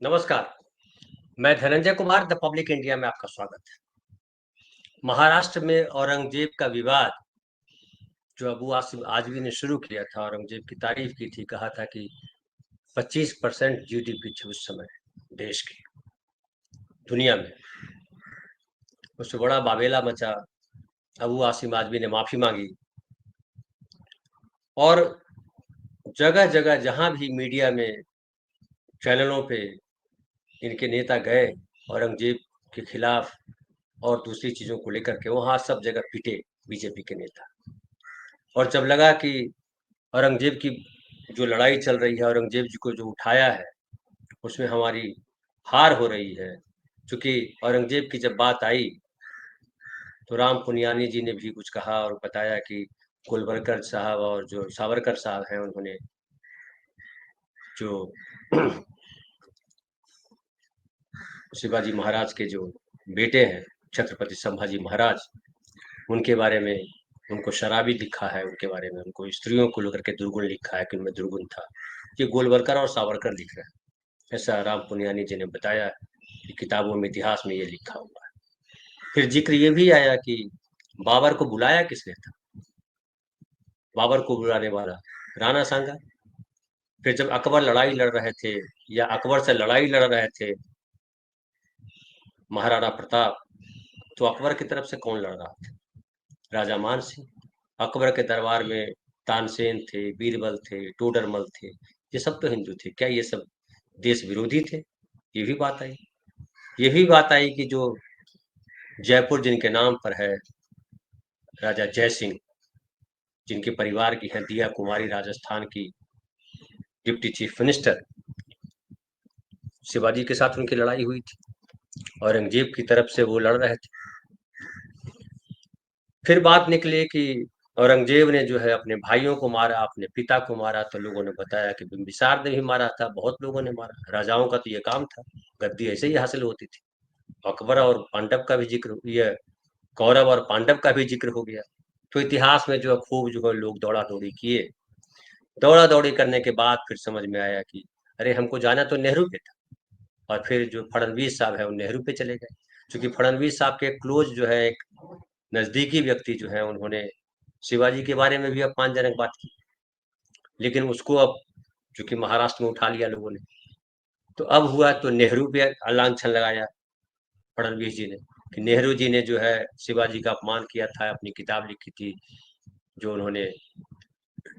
नमस्कार, मैं Dhananjay Kumar the public India में आपका स्वागत है। महाराष्ट्र में औरंगजेब का विवाद जो अबू आसिम आजमी ने शुरू किया था, औरंगजेब की तारीफ की थी, कहा था कि 25% जीडीपी थी उस समय देश की, दुनिया में। उससे बड़ा बाबेला मचा। अबू आसिम आजमी ने माफी मांगी और जगह जगह जहां भी मीडिया में, चैनलों पे इनके नेता गए औरंगजेब के खिलाफ और दूसरी चीजों को लेकर के, वहां सब जगह पिटे बीजेपी के नेता। और जब लगा कि औरंगजेब की जो लड़ाई चल रही है, औरंगजेब जी को जो उठाया है, उसमें हमारी हार हो रही है। चूंकि औरंगजेब की जब बात आई तो राम पुनियानी जी ने भी कुछ कहा और बताया कि गोलवलकर साहब और जो सावरकर साहब हैं, उन्होंने जो शिवाजी महाराज के जो बेटे हैं, छत्रपति संभाजी महाराज, उनके बारे में उनको शराबी लिखा है, उनके बारे में उनको स्त्रियों को लेकर के दुर्गुण लिखा है कि उनमें दुर्गुण था। ये गोलवलकर और सावरकर लिख रहे हैं, ऐसा राम पुनियानी जी ने बताया कि किताबों में, इतिहास में ये लिखा हुआ है। फिर जिक्र ये भी आया कि बाबर को बुलाया किसने था। बाबर को बुलाने वाला राणा सांगा। फिर जब अकबर लड़ाई लड़ रहे थे, या अकबर से लड़ाई लड़ रहे थे महाराणा प्रताप, तो अकबर की तरफ से कौन लड़ रहा था? राजा मान सिंह। अकबर के दरबार में तानसेन थे, बीरबल थे, टोडरमल थे, ये सब तो हिंदू थे। क्या ये सब देश विरोधी थे? ये भी बात आई। ये भी बात आई कि जो जयपुर जिनके नाम पर है, राजा जय सिंह, जिनके परिवार की है दिया कुमारी, राजस्थान की डिप्टी चीफ मिनिस्टर, शिवाजी के साथ उनकी लड़ाई हुई थी, औरंगजेब की तरफ से वो लड़ रहे थे। फिर बात निकली कि औरंगजेब ने जो है अपने भाइयों को मारा, अपने पिता को मारा, तो लोगों ने बताया कि बिंबिसार ने भी मारा था, बहुत लोगों ने मारा। राजाओं का तो ये काम था, गद्दी ऐसे ही हासिल होती थी। अकबर और पांडव का भी जिक्र, ये कौरव और पांडव का भी जिक्र हो गया। तो इतिहास में जो है खूब जो है लोग दौड़ा दौड़ी किए। दौड़ा दौड़ी करने के बाद फिर समझ में आया कि अरे, हमको जाना तो नेहरू पे था। और फिर जो फडणवीस साहब है वो नेहरू पे चले गए, क्योंकि फडणवीस साहब के क्लोज जो है, एक नजदीकी व्यक्ति जो है, उन्होंने शिवाजी के बारे में भी अपमानजनक बात की। लेकिन उसको अब चूंकि महाराष्ट्र में उठा लिया लोगों ने, तो अब हुआ तो नेहरू पे लांछन लगाया फडणवीस जी ने, कि नेहरू जी ने जो है शिवाजी का अपमान किया था, अपनी किताब लिखी थी जो उन्होंने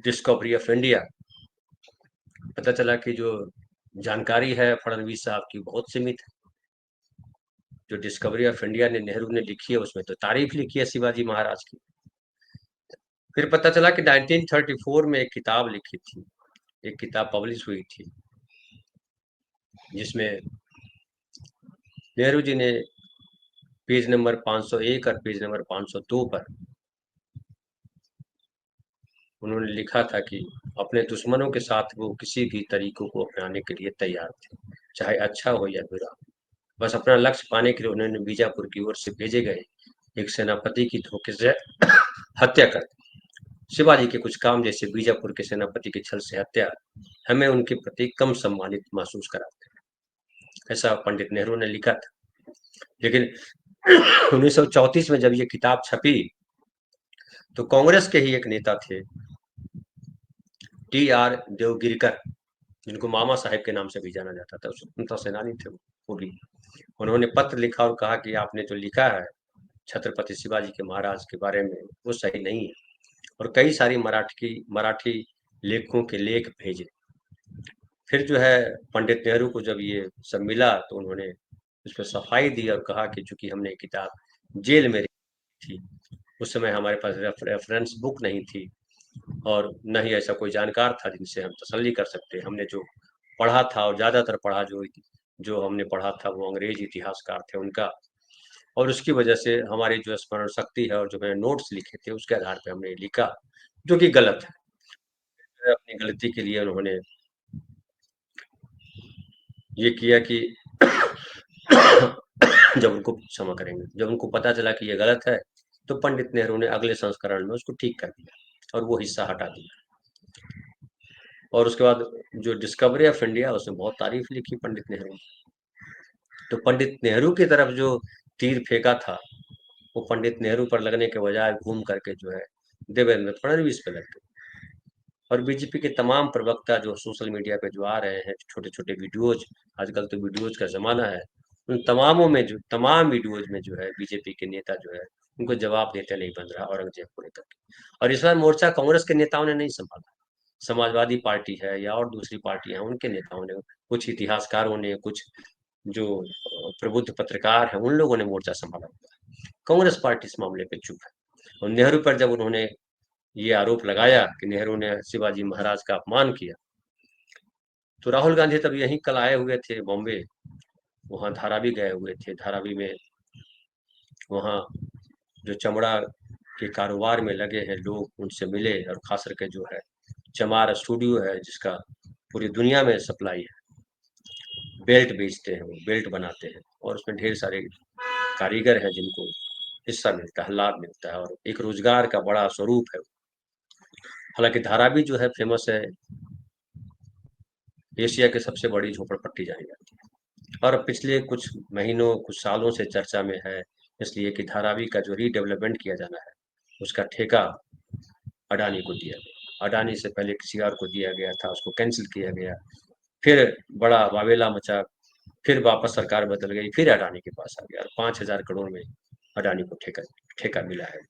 डिस्कवरी ऑफ इंडिया। पता चला कि जो जानकारी है फडणवीस साहब की बहुत सीमित है। जो डिस्कवरी ऑफ इंडिया ने नेहरू ने लिखी है, उसमें तो तारीफ लिखी है शिवाजी महाराज की। फिर पता चला कि 1934 में एक किताब लिखी थी, एक किताब पब्लिश हुई थी, जिसमें नेहरू जी ने पेज नंबर 501 और पेज नंबर 502 पर उन्होंने लिखा था कि अपने दुश्मनों के साथ वो किसी भी तरीकों को अपनाने के लिए तैयार थे, चाहे अच्छा हो या बुरा। बस अपना लक्ष्य पाने के लिए उन्होंने बीजापुर की ओर से भेजे गए एक सेनापति की धोखे से हत्या कर दी। शिवाजी के कुछ काम, जैसे बीजापुर के सेनापति की छल से हत्या, हमें उनके प्रति कम सम्मानित महसूस कराते हैं, ऐसा पंडित नेहरू ने लिखा था। लेकिन 1934 में जब ये किताब छपी, तो कांग्रेस के ही एक नेता थे, टी.आर. देवगिरकर, जिनको मामा साहेब के नाम से भी जाना जाता था, स्वतंत्रता सेनानी थे वो भी। उन्होंने पत्र लिखा और कहा कि आपने जो लिखा है छत्रपति शिवाजी के महाराज के बारे में, वो सही नहीं है। और कई सारी मराठी लेखकों के लेख भेजे। फिर जो है पंडित नेहरू को जब ये सब मिला, तो उन्होंने उस पर सफाई दी और कहा कि चूंकि हमने किताब जेल में थी, उस समय हमारे पास रेफरेंस बुक नहीं थी, और न ही ऐसा कोई जानकार था जिनसे हम तसल्ली कर सकते। हमने जो पढ़ा था, और ज़्यादातर पढ़ा जो हमने पढ़ा था, वो अंग्रेज इतिहासकार थे उनका। और उसकी वजह से हमारी जो स्मरण शक्ति है और जो मैंने नोट्स लिखे थे, उसके आधार पे हमने लिखा, जो कि गलत है। अपनी गलती के लिए उन्होंने ये किया कि जब उनको क्षमा करेंगे, जब उनको पता चला कि ये गलत है, तो पंडित नेहरू ने अगले संस्करण में उसको ठीक कर दिया और वो हिस्सा हटा दिया। और उसके बाद जो डिस्कवरी ऑफ इंडिया, उसमें बहुत तारीफ लिखी पंडित नेहरू ने। तो पंडित नेहरू की तरफ जो तीर फेंका था, वो पंडित नेहरू पर लगने के बजाय घूम करके जो है देवेंद्र फडणवीस पे लग गई। और बीजेपी के तमाम प्रवक्ता जो सोशल मीडिया पे जो आ रहे हैं, छोटे छोटे वीडियोज, आजकल तो वीडियोज का जमाना है, उन तमामों में जो तमाम वीडियोज में जो है बीजेपी के नेता जो है उनको जवाब देते नहीं बन रहा औरंगजेब को लेकर के। और इस बार मोर्चा कांग्रेस के नेताओं ने नहीं संभाला, समाजवादी पार्टी है या और दूसरी पार्टी है, उनके नेताओं ने, कुछ इतिहासकारों ने, कुछ जो प्रबुद्ध पत्रकार हैं, उन लोगों ने मोर्चा संभाला हुआ है। कांग्रेस पार्टी इस मामले पे चुप है। और नेहरू पर जब उन्होंने ये आरोप लगाया कि नेहरू ने शिवाजी महाराज का अपमान किया, तो राहुल गांधी तब यहीं कल आए हुए थे बॉम्बे, वहाँ धारावी गए हुए थे। धारावी में वहाँ जो चमड़ा के कारोबार में लगे हैं लोग, उनसे मिले, और खास करके जो है चमार स्टूडियो है जिसका पूरी दुनिया में सप्लाई है, बेल्ट बेचते हैं, वो बेल्ट बनाते हैं, और उसमें ढेर सारे कारीगर हैं जिनको हिस्सा मिलता है, लाभ मिलता है, और एक रोजगार का बड़ा स्वरूप है। हालांकि धारावी जो है फेमस है, एशिया की सबसे बड़ी झोपड़पट्टी जानी जाती है, और पिछले कुछ महीनों, कुछ सालों से चर्चा में है, इसलिए कि धारावी का जो रीडेवलपमेंट किया जाना है, उसका ठेका अडानी को दिया गया। अडानी से पहले किसी और को दिया गया था, उसको कैंसिल किया गया, फिर बड़ा वावेला मचा, फिर वापस सरकार बदल गई, फिर अडानी के पास आ गया, और 5,000 करोड़ में अडानी को ठेका ठेका मिला है।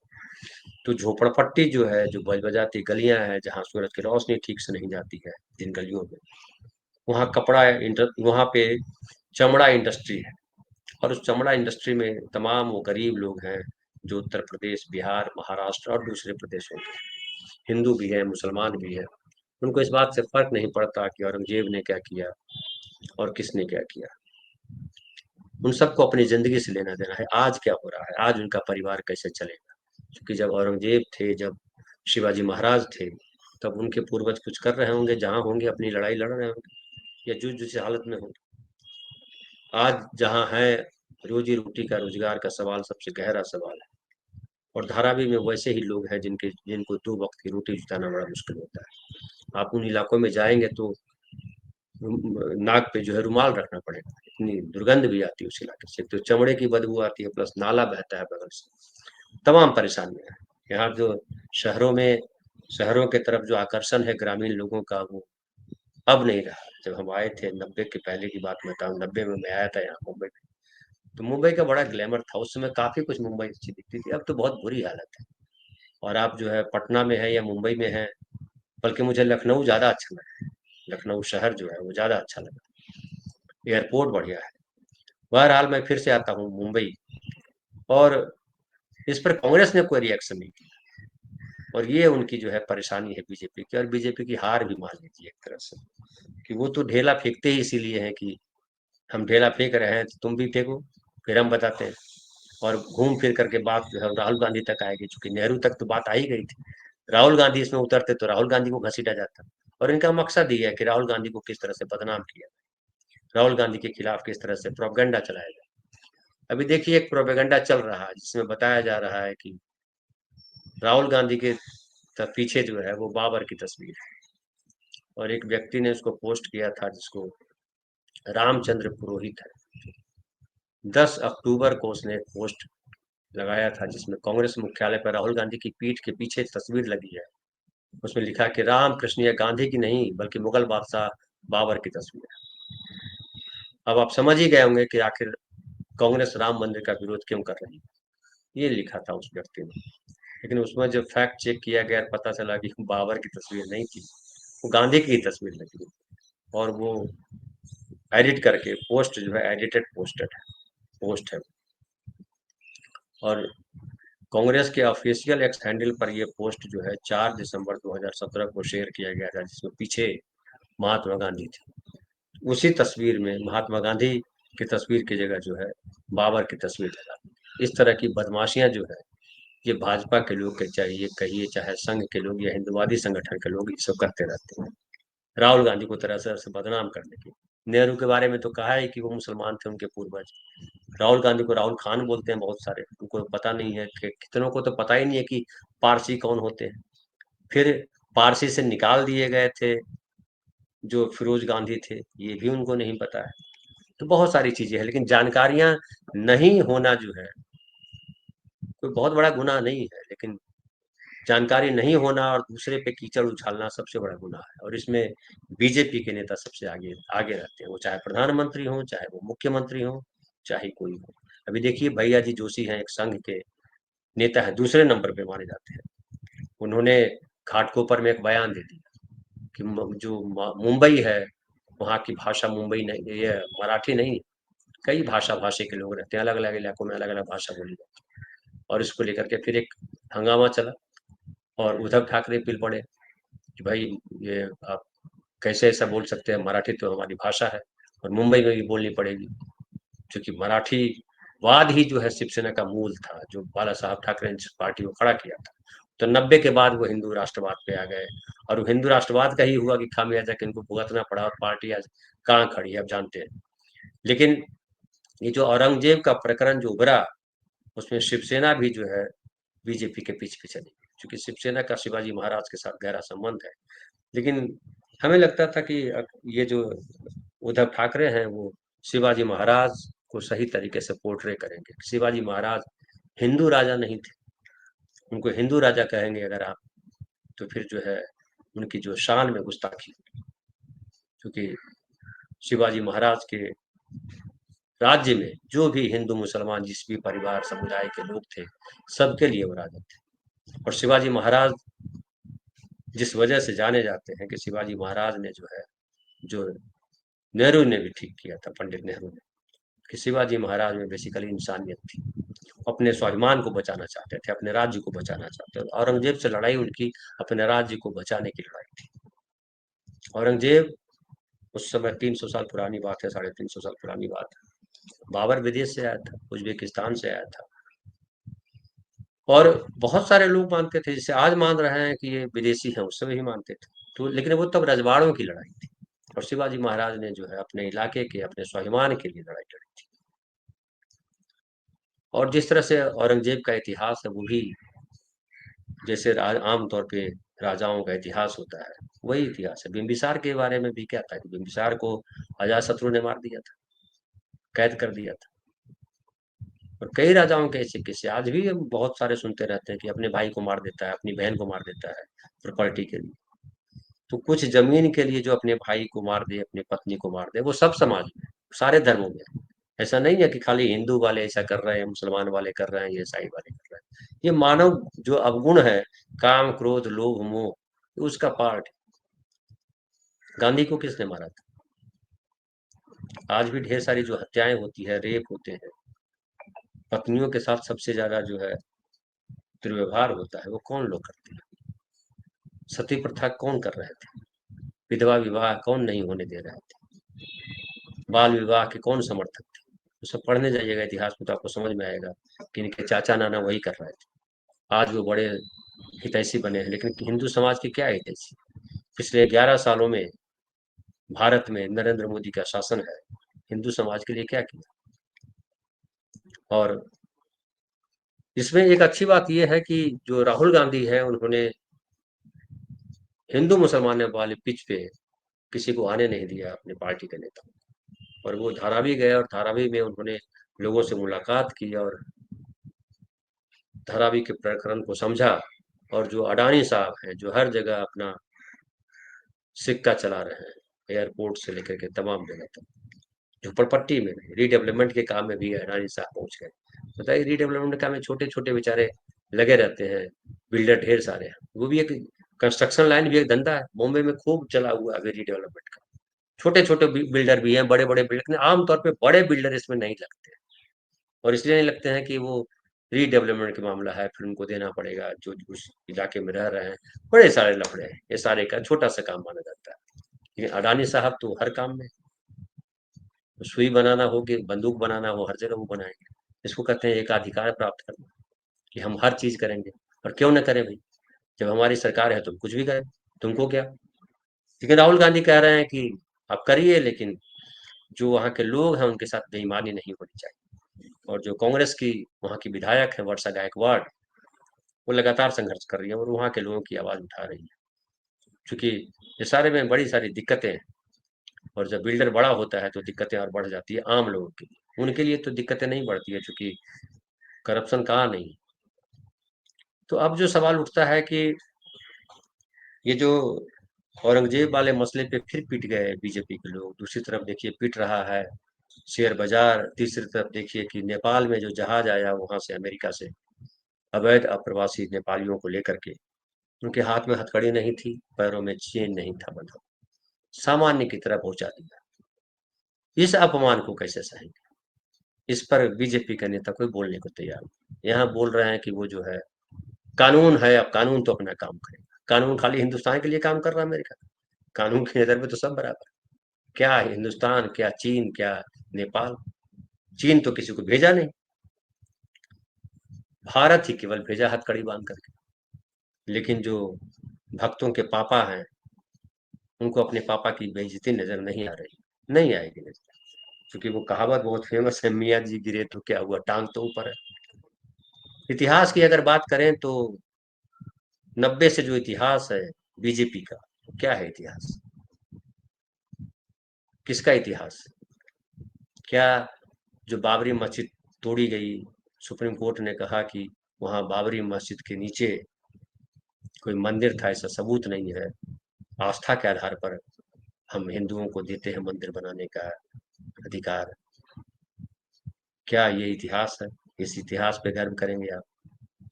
तो झोपड़पट्टी जो है, जो बजबजाती गलियां हैं जहाँ सूरज की रोशनी ठीक से नहीं जाती है, जिन गलियों में, वहाँ वहाँ पे चमड़ा इंडस्ट्री है, और उस चमड़ा इंडस्ट्री में तमाम वो गरीब लोग हैं जो उत्तर प्रदेश, बिहार, महाराष्ट्र और दूसरे प्रदेशों के, हिंदू भी हैं, मुसलमान भी हैं। उनको इस बात से फर्क नहीं पड़ता कि औरंगजेब ने क्या किया और किसने क्या किया। उन सबको अपनी जिंदगी से लेना देना है, आज क्या हो रहा है, आज उनका परिवार कैसे चलेगा। क्योंकि जब औरंगजेब थे, जब शिवाजी महाराज थे, तब उनके पूर्वज कुछ कर रहे होंगे, जहाँ होंगे अपनी लड़ाई लड़ रहे होंगे, या जूझ जिस हालत में होंगे। आज जहाँ है, रोजी रोटी का, रोजगार का सवाल सबसे गहरा सवाल है। और धारावी में वैसे ही लोग हैं जिनको 2 वक्त की रोटी जुटाना बड़ा मुश्किल होता है। आप उन इलाकों में जाएंगे तो नाक पे जो है रुमाल रखना पड़ेगा, इतनी दुर्गंध भी आती है उस इलाके से। तो चमड़े की बदबू आती है, प्लस नाला बहता है बगल से, तमाम परेशानियां हैं। यहाँ जो शहरों में, शहरों के तरफ जो आकर्षण है ग्रामीण लोगों का, वो अब नहीं रहा। जब हम आए थे 90 के पहले की बात बताऊं, 90 में मैं आया था यहाँ मुंबई में, तो मुंबई का बड़ा ग्लैमर था उस समय, काफी कुछ मुंबई अच्छी दिखती थी। अब तो बहुत बुरी हालत है। और आप जो है पटना में है या मुंबई में है, बल्कि मुझे लखनऊ ज्यादा अच्छा लगा। लखनऊ शहर जो है वो ज्यादा अच्छा लगा, एयरपोर्ट बढ़िया है। बहरहाल मैं फिर से आता हूँ मुंबई, और इस पर कांग्रेस ने कोई रिएक्शन नहीं किया, और ये उनकी जो है परेशानी है बीजेपी की, और बीजेपी की हार भी मान लीजिए एक तरह से, कि वो तो ढेला फेंकते ही इसीलिए है कि हम ढेला फेंक रहे हैं तो तुम भी फेंको, फिर हम बताते हैं। और घूम फिर करके बात जो है राहुल गांधी तक आएगी, चूंकि नेहरू तक तो बात आ ही गई थी। राहुल गांधी इसमें उतरते तो राहुल गांधी को घसीटा जाता, और इनका मकसद ये है कि राहुल गांधी को किस तरह से बदनाम किया, राहुल गांधी के खिलाफ किस तरह से प्रोपेगेंडा चलाया जाए। अभी देखिए एक प्रोपेगेंडा चल रहा है जिसमें बताया जा रहा है कि राहुल गांधी के पीछे जो है वो बाबर की तस्वीर है, और एक व्यक्ति ने उसको पोस्ट किया था जिसको रामचंद्र पुरोहित है। 10 अक्टूबर को उसने एक पोस्ट लगाया था जिसमें कांग्रेस मुख्यालय पर राहुल गांधी की पीठ के पीछे तस्वीर लगी है। उसमें लिखा कि राम कृष्ण, ये गांधी की नहीं बल्कि मुगल बादशाह बाबर की तस्वीर है। अब आप समझ ही गए होंगे कि आखिर कांग्रेस राम मंदिर का विरोध क्यों कर रही है, ये लिखा था उस व्यक्ति ने। लेकिन उसमें जब फैक्ट चेक किया गया, पता चला कि बाबर की तस्वीर नहीं थी, वो गांधी की ही तस्वीर लगी। और वो एडिट करके पोस्ट जो है एडिटेड पोस्ट है। और कांग्रेस के ऑफिशियल एक्स हैंडल पर ये पोस्ट जो है 4 दिसंबर 2017 को शेयर किया गया था, जिसमें पीछे महात्मा गांधी थे। उसी तस्वीर में महात्मा गांधी की तस्वीर की जगह जो है बाबर की तस्वीर लगा। इस तरह की बदमाशियां जो है, ये भाजपा के लोग के, चाहिए कहिए चाहे संघ के लोग या हिंदुवादी संगठन के लोग, ये सब करते रहते हैं राहुल गांधी को तरह से बदनाम करने की। नेहरू के बारे में तो कहा है कि वो मुसलमान थे, उनके पूर्वज। राहुल गांधी को राहुल खान बोलते हैं बहुत सारे, उनको पता नहीं है कि कितनों को तो पता ही नहीं है कि पारसी कौन होते हैं। फिर पारसी से निकाल दिए गए थे जो फिरोज गांधी थे, ये भी उनको नहीं पता है। तो बहुत सारी चीजें हैं, लेकिन जानकारियां नहीं होना जो है कोई बहुत बड़ा गुनाह नहीं है, लेकिन जानकारी नहीं होना और दूसरे पे कीचड़ उछालना सबसे बड़ा गुनाह है। और इसमें बीजेपी के नेता सबसे आगे आगे रहते हैं, वो चाहे प्रधानमंत्री हो, चाहे वो मुख्यमंत्री हो, चाहे कोई हो। अभी देखिए भैया जी जोशी हैं, एक संघ के नेता है, दूसरे नंबर पे माने जाते हैं। उन्होंने घाटकोपर में एक बयान दे दिया कि जो मुंबई है, वहाँ की भाषा मुंबई नहीं, ये मराठी नहीं, कई भाषा भाषी के लोग रहते हैं, अलग अलग इलाकों में अलग अलग भाषा बोली जाती है। और इसको लेकर के फिर एक हंगामा चला और उद्धव ठाकरे पिल पड़े कि भाई ये आप कैसे ऐसा बोल सकते हैं, मराठी तो हमारी भाषा है और मुंबई में भी बोलनी पड़ेगी, क्योंकि मराठी वाद ही जो है शिवसेना का मूल था, जो बाला साहब ठाकरे ने जिस पार्टी को खड़ा किया था। तो 90 के बाद वो हिंदू राष्ट्रवाद पे आ गए, और वो हिंदू राष्ट्रवाद का ही हुआ कि खामियाजा कि इनको भुगतना पड़ा और पार्टी आज कहाँ खड़ी है अब जानते हैं। लेकिन ये जो औरंगजेब का प्रकरण जो उभरा, उसमें शिवसेना भी जो है बीजेपी के पीछे चली, क्योंकि शिवसेना का शिवाजी महाराज के साथ गहरा संबंध है। लेकिन हमें लगता था कि ये जो उद्धव ठाकरे हैं वो शिवाजी महाराज को सही तरीके से पोर्ट्रे करेंगे। शिवाजी महाराज हिंदू राजा नहीं थे, उनको हिंदू राजा कहेंगे अगर आप, तो फिर जो है उनकी जो शान में गुस्ताखी, क्योंकि शिवाजी महाराज के राज्य में जो भी हिंदू मुसलमान जिस भी परिवार समुदाय के लोग थे, सबके लिए वो राजा थे। और शिवाजी महाराज जिस वजह से जाने जाते हैं कि शिवाजी महाराज ने जो है, जो नेहरू ने भी ठीक किया था, पंडित नेहरू ने, कि शिवाजी महाराज में बेसिकली इंसानियत थी, अपने स्वाभिमान को बचाना चाहते थे, अपने राज्य को बचाना चाहते थे। औरंगजेब से लड़ाई उनकी अपने राज्य को बचाने की लड़ाई थी। औरंगजेब उस समय 300 साल पुरानी बात है, 350 साल पुरानी बात है, बाबर विदेश से आया था, उज्बेकिस्तान से आया था, और बहुत सारे लोग मानते थे, जैसे आज मान रहे हैं कि ये विदेशी हैं, उस समय भी मानते थे। तो लेकिन वो तब रजवाड़ों की लड़ाई थी, और शिवाजी महाराज ने जो है अपने इलाके के, अपने स्वाभिमान के लिए लड़ाई लड़ी थी। और जिस तरह से औरंगजेब का इतिहास है, वो भी जैसे आमतौर पे राजाओं का इतिहास होता है, वही इतिहास है। बिंबिसार के बारे में भी क्या था कि बिंबिसार को अजातशत्रु ने मार दिया था, कैद कर दिया था। और कई राजाओं के ऐसे किस्से आज भी हम बहुत सारे सुनते रहते हैं कि अपने भाई को मार देता है, अपनी बहन को मार देता है प्रॉपर्टी के लिए। तो कुछ जमीन के लिए जो अपने भाई को मार दे, अपनी पत्नी को मार दे, वो सब समाज में, सारे धर्मों में है। ऐसा नहीं है कि खाली हिंदू वाले ऐसा कर रहे हैं, मुसलमान वाले कर रहे हैं, ये ईसाई वाले कर रहे हैं। ये मानव जो अवगुण है, काम क्रोध लोभ मोह, उसका पार्ट है। गांधी को किसने मारा था? आज भी ढेर सारी जो हत्याएं होती है, रेप होते हैं, पत्नियों के साथ सबसे ज्यादा जो है दुर्व्यवहार होता है, वो कौन लोग करते हैं? सती प्रथा कौन कर रहे थे? विधवा विवाह कौन नहीं होने दे रहे थे? बाल विवाह के कौन समर्थक थे? तो सब पढ़ने जाइएगा इतिहास में तो आपको समझ में आएगा कि इनके चाचा नाना वही कर रहे थे। आज वो बड़े हितैषी बने हैं, लेकिन हिंदू समाज के क्या हितैषी? पिछले 11 सालों में भारत में नरेंद्र मोदी का शासन है, हिंदू समाज के लिए क्या किया? और इसमें एक अच्छी बात यह है कि जो राहुल गांधी है, उन्होंने हिंदू मुसलमान वाले पिच पे किसी को आने नहीं दिया, अपने पार्टी के नेता। और वो धारावी गए, और धारावी में उन्होंने लोगों से मुलाकात की और धारावी के प्रकरण को समझा। और जो अडानी साहब हैं, जो हर जगह अपना सिक्का चला रहे हैं, एयरपोर्ट से लेकर के तमाम जगह तक, झोपड़पट्टी में भी रीडेवलपमेंट के काम में भी अडानी साहब पहुंच गए। बताइए, रीडेवलपमेंट के काम में छोटे छोटे बेचारे लगे रहते हैं, बिल्डर ढेर सारे हैं। वो भी एक कंस्ट्रक्शन लाइन भी एक धंधा है, बॉम्बे में खूब चला हुआ है अभी रीडेवलपमेंट का। छोटे छोटे बिल्डर भी हैं, बड़े बड़े बिल्डर, आमतौर पर बड़े बिल्डर इसमें नहीं लगते हैं। और इसलिए नहीं लगते हैं कि वो रीडेवलपमेंट का मामला है, फिर उनको देना पड़ेगा, जो उस इलाके में रह रहे हैं। बड़े सारे लफड़े हैं, ये सारे का छोटा सा काम माना जाता है। लेकिन अडानी साहब तो हर काम में, सुई बनाना हो कि बंदूक बनाना हो, हर जगह वो बनाएंगे। इसको कहते हैं एकाधिकार प्राप्त करना, कि हम हर चीज करेंगे। और क्यों ना करें भाई, जब हमारी सरकार है तो हम कुछ भी करें, तुमको क्या? लेकिन राहुल गांधी कह रहे हैं कि आप करिए, लेकिन जो वहाँ के लोग हैं उनके साथ बेईमानी नहीं होनी चाहिए। और जो कांग्रेस की वहाँ की विधायक है वर्षा गायकवाड़, वो लगातार संघर्ष कर रही है और वहाँ के लोगों की आवाज उठा रही है। क्योंकि ये सारे में बड़ी सारी दिक्कतें हैं, और जब बिल्डर बड़ा होता है तो दिक्कतें और बढ़ जाती है आम लोगों के लिए। उनके लिए तो दिक्कतें नहीं बढ़ती है, क्योंकि करप्शन कहाँ नहीं। तो अब जो सवाल उठता है कि ये जो औरंगजेब वाले मसले पे फिर पिट गए बीजेपी के लोग, दूसरी तरफ देखिए पिट रहा है शेयर बाजार, तीसरी तरफ देखिए कि नेपाल में जो जहाज आया वहां से, अमेरिका से, अवैध अप्रवासी नेपालियों को लेकर के, उनके हाथ में हथकड़ी नहीं थी, पैरों में चेन नहीं था बंधा, सामान्य की तरह पहुंचा दिया। इस अपमान को कैसे सहेंगे? इस पर बीजेपी का नेता कोई बोलने को तैयार नहीं। यहाँ बोल रहे हैं कि वो जो है कानून है, अब कानून तो अपना काम करेगा। कानून खाली हिंदुस्तान के लिए काम कर रहा है अमेरिका? कानून की नजर में तो सब बराबर। क्या हिंदुस्तान, क्या चीन, क्या नेपाल? चीन तो किसी को भेजा नहीं, भारत ही केवल भेजा हथकड़ी बांध करके। लेकिन जो भक्तों के पापा हैं, उनको अपने पापा की बेइज्जती नजर नहीं आ रही, नहीं आएगी नजर। क्योंकि वो कहावत बहुत फेमस है, मियाँ जी गिरे तो क्या हुआ, टांग तो ऊपर है। इतिहास की अगर बात करें तो 90 से जो इतिहास है बीजेपी का, वो क्या है इतिहास? किसका इतिहास? क्या जो बाबरी मस्जिद तोड़ी गई, सुप्रीम कोर्ट ने कहा कि वहां बाबरी मस्जिद के नीचे कोई मंदिर था, ऐसा सबूत नहीं है, आस्था के आधार पर हम हिंदुओं को देते हैं मंदिर बनाने का अधिकार? क्या ये इतिहास है? इस इतिहास पे गर्व करेंगे आप?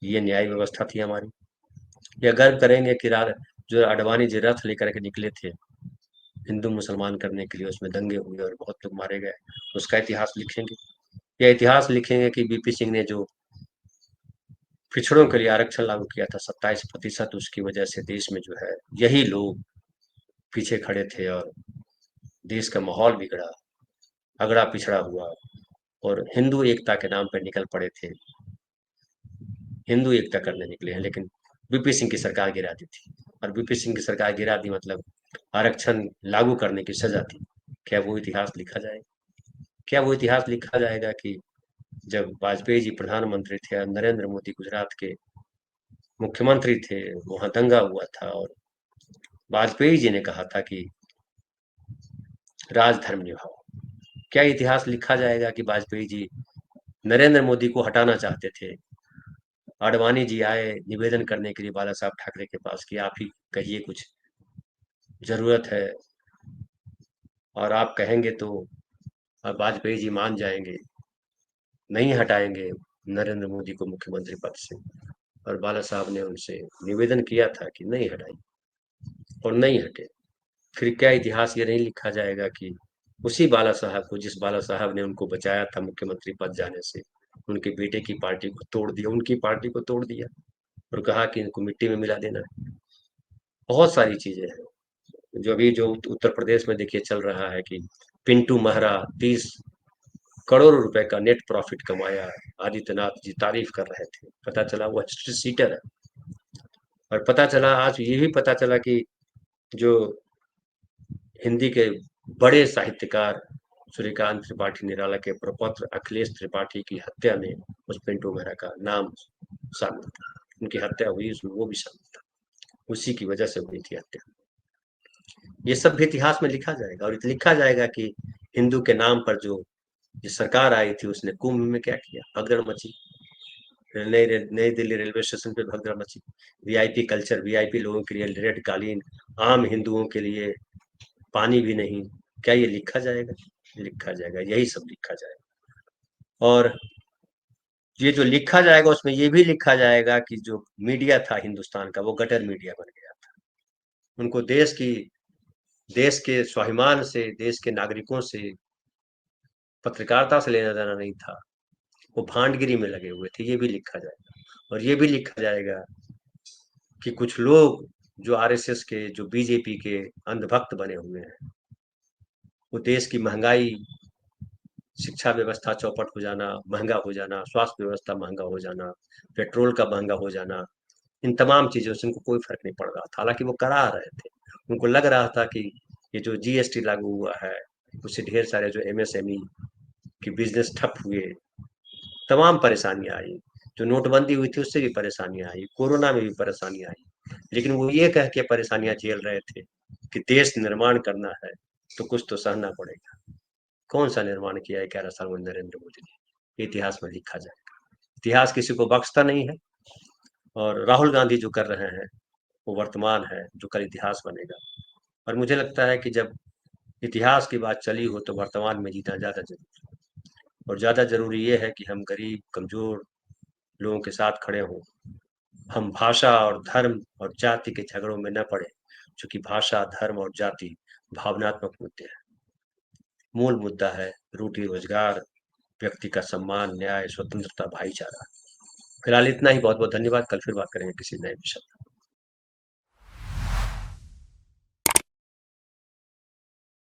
ये न्याय व्यवस्था थी हमारी? या गर्व करेंगे कि जो अडवाणी जी रथ लेकर के निकले थे हिंदू मुसलमान करने के लिए, उसमें दंगे हुए और बहुत लोग मारे गए, उसका इतिहास लिखेंगे? या इतिहास लिखेंगे कि बीपी सिंह ने जो पिछड़ों के लिए आरक्षण लागू किया था 27%, उसकी वजह से देश में जो है यही लोग पीछे खड़े थे और देश का माहौल बिगड़ा, अगड़ा पिछड़ा हुआ, और हिंदू एकता के नाम पर निकल पड़े थे, हिंदू एकता करने निकले हैं, लेकिन बीपी सिंह की सरकार गिरा दी थी। और बीपी सिंह की सरकार गिरा दी मतलब आरक्षण लागू करने की सजा थी। क्या वो इतिहास लिखा जाएगा? क्या वो इतिहास लिखा जाएगा कि जब वाजपेयी जी प्रधानमंत्री थे और नरेंद्र मोदी गुजरात के मुख्यमंत्री थे, वहां दंगा हुआ था और वाजपेयी जी ने कहा था कि राजधर्म निभाओ? क्या इतिहास लिखा जाएगा कि वाजपेयी जी नरेंद्र मोदी को हटाना चाहते थे, आडवाणी जी आए निवेदन करने के लिए बाला साहब ठाकरे के पास कि आप ही कहिए, कुछ जरूरत है, और आप कहेंगे तो अब वाजपेयी जी मान जाएंगे, नहीं हटाएंगे नरेंद्र मोदी को मुख्यमंत्री पद से? और बाला साहब ने उनसे निवेदन किया था कि नहीं हटाई, और नहीं हटे। फिर क्या इतिहास ये नहीं लिखा जाएगा कि उसी बाला साहब को, जिस बाला साहब ने उनको बचाया था मुख्यमंत्री पद जाने से, उनके बेटे की पार्टी को तोड़ दिया, उनकी पार्टी को तोड़ दिया और कहा कि इनको मिट्टी में मिला देना है? बहुत सारी चीजें हैं जो अभी जो उत्तर प्रदेश में देखिए चल रहा है कि पिंटू महरा 30 करोड़ रुपए का नेट प्रॉफिट कमाया, आदित्यनाथ जी तारीफ कर रहे थे, पता चला वो हिस्ट्री सीटर है। और पता चला, आज ये भी पता चला कि जो हिंदी के बड़े साहित्यकार सूर्यकांत त्रिपाठी निराला के प्रपौत्र अखिलेश त्रिपाठी की हत्या में उस पिंटू मेहरा का नाम शामिल था। उनकी हत्या हुई, उसमें वो भी शामिल था, उसी की वजह से हुई थी हत्या। ये सब भी इतिहास में लिखा जाएगा, और लिखा जाएगा कि हिंदू के नाम पर जो ये सरकार आई थी उसने कुंभ में क्या किया, भगदड़ मची, नई दिल्ली रेलवे स्टेशन पे भगदड़ मची, वीआईपी कल्चर, वीआईपी लोगों के लिए रेड कालीन, आम हिंदुओं के लिए पानी भी नहीं। क्या ये लिखा जाएगा? लिखा जाएगा, यही सब लिखा जाएगा। और ये जो लिखा जाएगा उसमें ये भी लिखा जाएगा कि जो मीडिया था हिंदुस्तान का, वो गटर मीडिया बन गया था। उनको देश के स्वाभिमान से, देश के नागरिकों से, पत्रकारिता से लेना देना नहीं था, वो भांडगिरी में लगे हुए थे। ये भी लिखा जाएगा। और ये भी लिखा जाएगा कि कुछ लोग जो आरएसएस के, जो बीजेपी के अंधभक्त बने हुए हैं, वो देश की महंगाई, शिक्षा व्यवस्था चौपट हो जाना, महंगा हो जाना, स्वास्थ्य व्यवस्था महंगा हो जाना, पेट्रोल का महंगा हो जाना, इन तमाम चीजों से उनको कोई फर्क नहीं पड़ रहा था। हालांकि वो करा रहे थे, उनको लग रहा था कि ये जो जीएसटी लागू हुआ है उससे ढेर सारे जो एमएसएमई की बिजनेस ठप हुए, तमाम परेशानियां आई, जो नोटबंदी हुई थी उससे भी परेशानियां आई, कोरोना में भी परेशानियां आई, लेकिन वो ये कह के परेशानियां झेल रहे थे कि देश निर्माण करना है तो कुछ तो सहना पड़ेगा। कौन सा निर्माण किया है 11 साल में नरेंद्र मोदी ने, इतिहास में लिखा जाएगा। इतिहास किसी को बख्शता नहीं है, और राहुल गांधी जो कर रहे हैं वो वर्तमान है, जो कल इतिहास बनेगा। और मुझे लगता है कि जब इतिहास की बात चली हो तो वर्तमान में जीना ज्यादा जरूरी है। और ज्यादा जरूरी ये है कि हम गरीब कमजोर लोगों के साथ खड़े हों। हम भाषा और धर्म और जाति के झगड़ों में न पड़े, क्योंकि भाषा धर्म और जाति भावनात्मक मुद्दे हैं। मूल मुद्दा है रोटी रोजगार, व्यक्ति का सम्मान, न्याय, स्वतंत्रता, भाईचारा। फिलहाल इतना ही। बहुत बहुत धन्यवाद। कल फिर बात करेंगे किसी नए विषय पर।